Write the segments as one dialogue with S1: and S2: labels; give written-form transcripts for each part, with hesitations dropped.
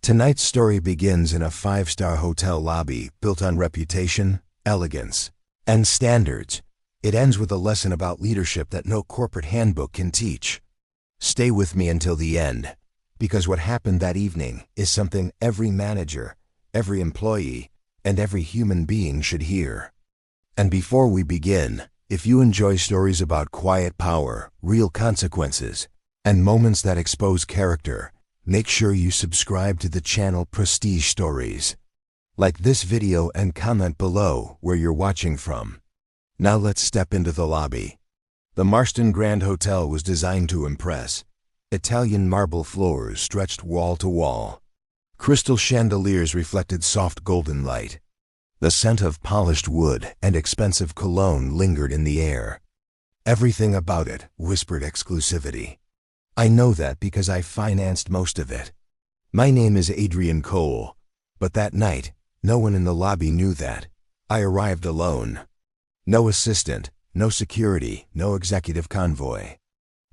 S1: Tonight's story begins in a five-star hotel lobby built on reputation, elegance, and standards. It ends with a lesson about leadership that no corporate handbook can teach. Stay with me until the end, because what happened that evening is something every manager, every employee, and every human being should hear. And before we begin, if you enjoy stories about quiet power, real consequences, and moments that expose character, make sure you subscribe to the channel Prestige Stories. Like this video and comment below where you're watching from. Now let's step into the lobby. The Marston Grand Hotel was designed to impress. Italian marble floors stretched wall to wall. Crystal chandeliers reflected soft golden light. The scent of polished wood and expensive cologne lingered in the air. Everything about it whispered exclusivity. I know that because I financed most of it. My name is Adrian Cole, but that night, no one in the lobby knew that. I arrived alone. No assistant, no security, no executive convoy.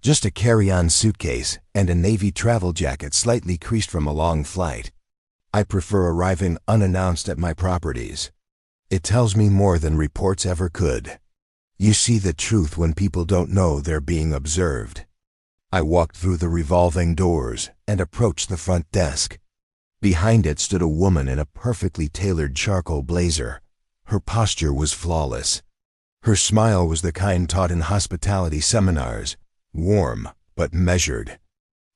S1: Just a carry-on suitcase and a navy travel jacket slightly creased from a long flight. I prefer arriving unannounced at my properties. It tells me more than reports ever could. You see the truth when people don't know they're being observed. I walked through the revolving doors and approached the front desk. Behind it stood a woman in a perfectly tailored charcoal blazer. Her posture was flawless. Her smile was the kind taught in hospitality seminars, warm but measured.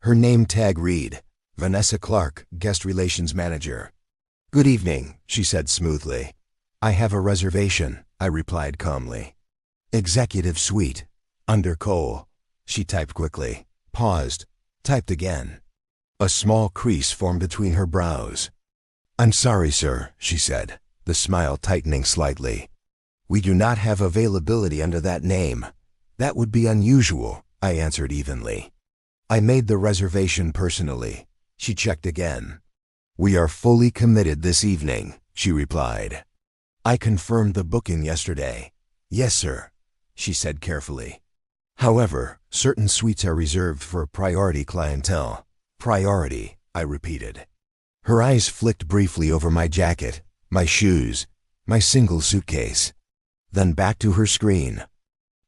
S1: Her name tag read, Vanessa Clark, Guest Relations Manager. "Good evening," she said smoothly. "I have a reservation," I replied calmly. "Executive Suite, under Cole," she typed quickly, paused, typed again. A small crease formed between her brows. "I'm sorry, sir," she said, the smile tightening slightly. "We do not have availability under that name. That would be unusual," I answered evenly. "I made the reservation personally." She checked again. "We are fully committed this evening," she replied. "I confirmed the booking yesterday." "Yes, sir," she said carefully. "However, certain suites are reserved for priority clientele." "Priority," I repeated. Her eyes flicked briefly over my jacket, my shoes, my single suitcase. Then back to her screen.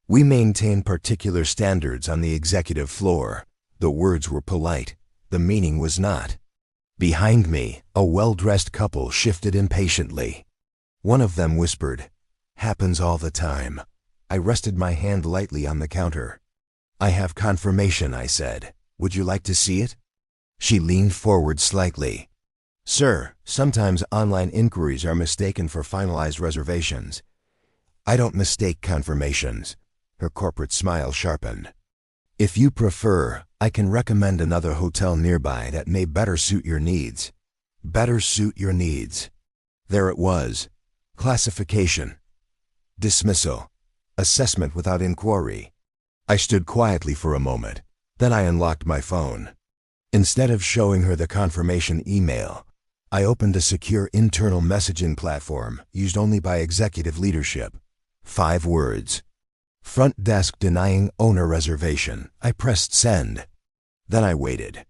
S1: "We maintain particular standards on the executive floor." The words were polite. The meaning was not. Behind me, a well-dressed couple shifted impatiently. One of them whispered, "Happens all the time." I rested my hand lightly on the counter. "I have confirmation," I said. "Would you like to see it?" She leaned forward slightly. "Sir, sometimes online inquiries are mistaken for finalized reservations." "I don't mistake confirmations." Her corporate smile sharpened. "If you prefer, I can recommend another hotel nearby that may better suit your needs." Better suit your needs. There it was. Classification. Dismissal. Assessment without inquiry. I stood quietly for a moment. Then I unlocked my phone. Instead of showing her the confirmation email, I opened a secure internal messaging platform used only by executive leadership. 5 words. "Front desk denying owner reservation." I pressed send. Then I waited.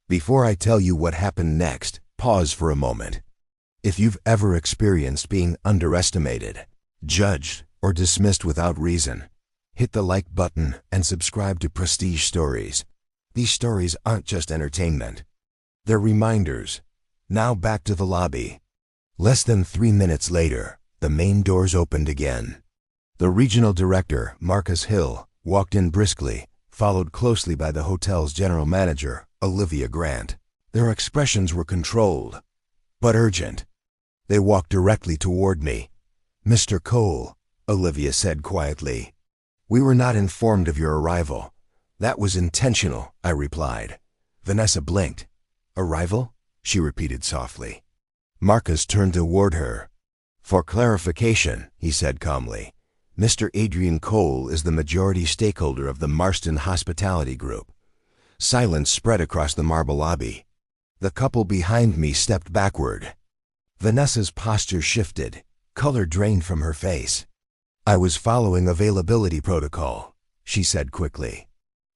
S1: Before I tell you what happened next, pause for a moment. If you've ever experienced being underestimated, judged, or dismissed without reason, hit the like button and subscribe to Prestige Stories. These stories aren't just entertainment. They're reminders. Now back to the lobby. Less than 3 minutes later, the main doors opened again. The regional director, Marcus Hill, walked in briskly, followed closely by the hotel's general manager, Olivia Grant. Their expressions were controlled, but urgent. They walked directly toward me. "Mr. Cole," Olivia said quietly. "We were not informed of your arrival." "That was intentional," I replied. Vanessa blinked. "Arrival?" she repeated softly. Marcus turned toward her. "For clarification," he said calmly, "Mr. Adrian Cole is the majority stakeholder of the Marston Hospitality Group." Silence spread across the marble lobby. The couple behind me stepped backward. Vanessa's posture shifted. Color drained from her face. "I was following availability protocol," she said quickly.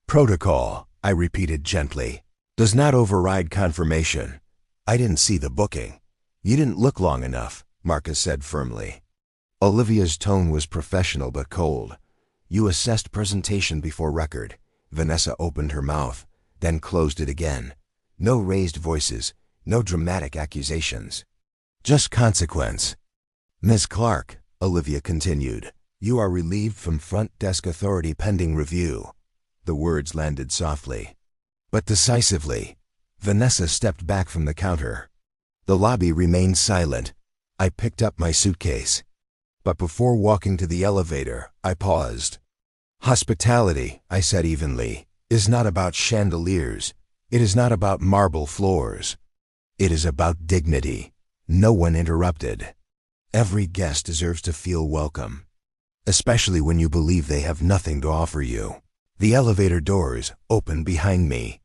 S1: "Protocol," I repeated gently, "does not override confirmation. I didn't see the booking. You didn't look long enough, Marcus said firmly. Olivia's tone was professional but cold. You assessed presentation before record. Vanessa opened her mouth, then closed it again. No raised voices, no dramatic accusations. Just consequence. Miss Clark, Olivia continued, you are relieved from front desk authority pending review. The words landed softly, but decisively. Vanessa stepped back from the counter. The lobby remained silent. I picked up my suitcase. But before walking to the elevator, I paused. Hospitality, I said evenly, is not about chandeliers. It is not about marble floors. It is about dignity. No one interrupted. Every guest deserves to feel welcome, especially when you believe they have nothing to offer you. The elevator doors opened behind me.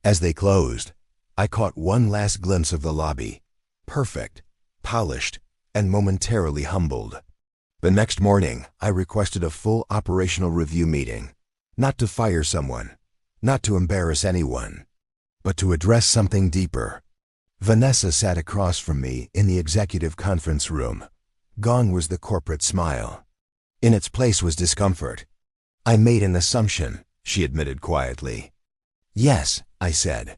S1: As they closed, I caught one last glimpse of the lobby, perfect, polished, and momentarily humbled. The next morning, I requested a full operational review meeting, not to fire someone, not to embarrass anyone, but to address something deeper. Vanessa sat across from me in the executive conference room. Gone was the corporate smile. In its place was discomfort. I made an assumption, she admitted quietly. Yes, I said.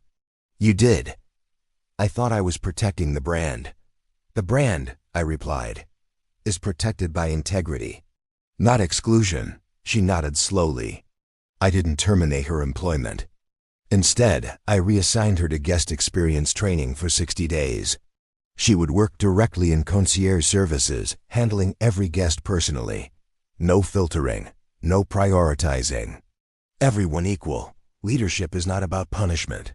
S1: You did. I thought I was protecting the brand. The brand, I replied, is protected by integrity, not exclusion. She nodded slowly. I didn't terminate her employment. Instead, I reassigned her to guest experience training for 60 days. She would work directly in concierge services, handling every guest personally. No filtering, no prioritizing. Everyone equal. Leadership is not about punishment.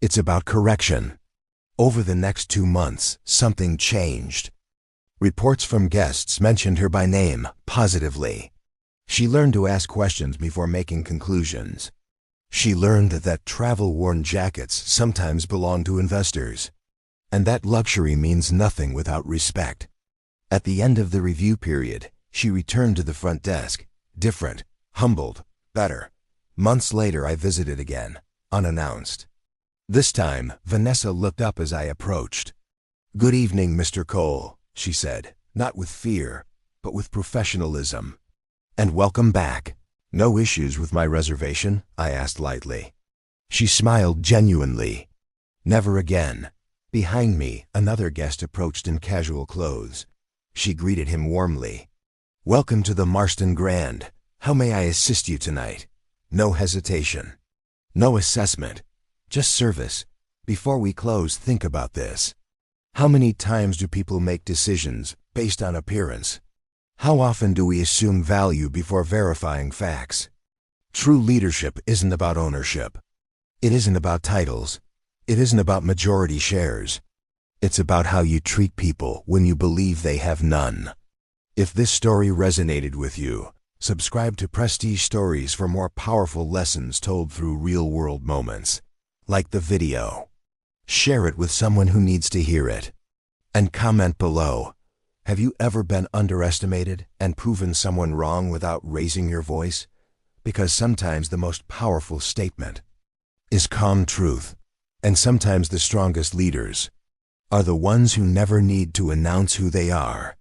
S1: It's about correction. Over the next 2 months, something changed. Reports from guests mentioned her by name, positively. She learned to ask questions before making conclusions. She learned that travel-worn jackets sometimes belong to investors, and that luxury means nothing without respect. At the end of the review period, she returned to the front desk, different, humbled, better. Months later, I visited again, unannounced. This time, Vanessa looked up as I approached. "Good evening, Mr. Cole," she said, not with fear, but with professionalism. "And welcome back. No issues with my reservation?" I asked lightly. She smiled genuinely. "Never again." Behind me, another guest approached in casual clothes. She greeted him warmly. "Welcome to the Marston Grand. How may I assist you tonight?" No hesitation. No assessment. Just service. Before we close, think about this. How many times do people make decisions based on appearance? How often do we assume value before verifying facts? True leadership isn't about ownership. It isn't about titles. It isn't about majority shares. It's about how you treat people when you believe they have none. If this story resonated with you, subscribe to Prestige Stories for more powerful lessons told through real-world moments. Like the video. Share it with someone who needs to hear it. And comment below. Have you ever been underestimated and proven someone wrong without raising your voice? Because sometimes the most powerful statement is calm truth. And sometimes the strongest leaders are the ones who never need to announce who they are.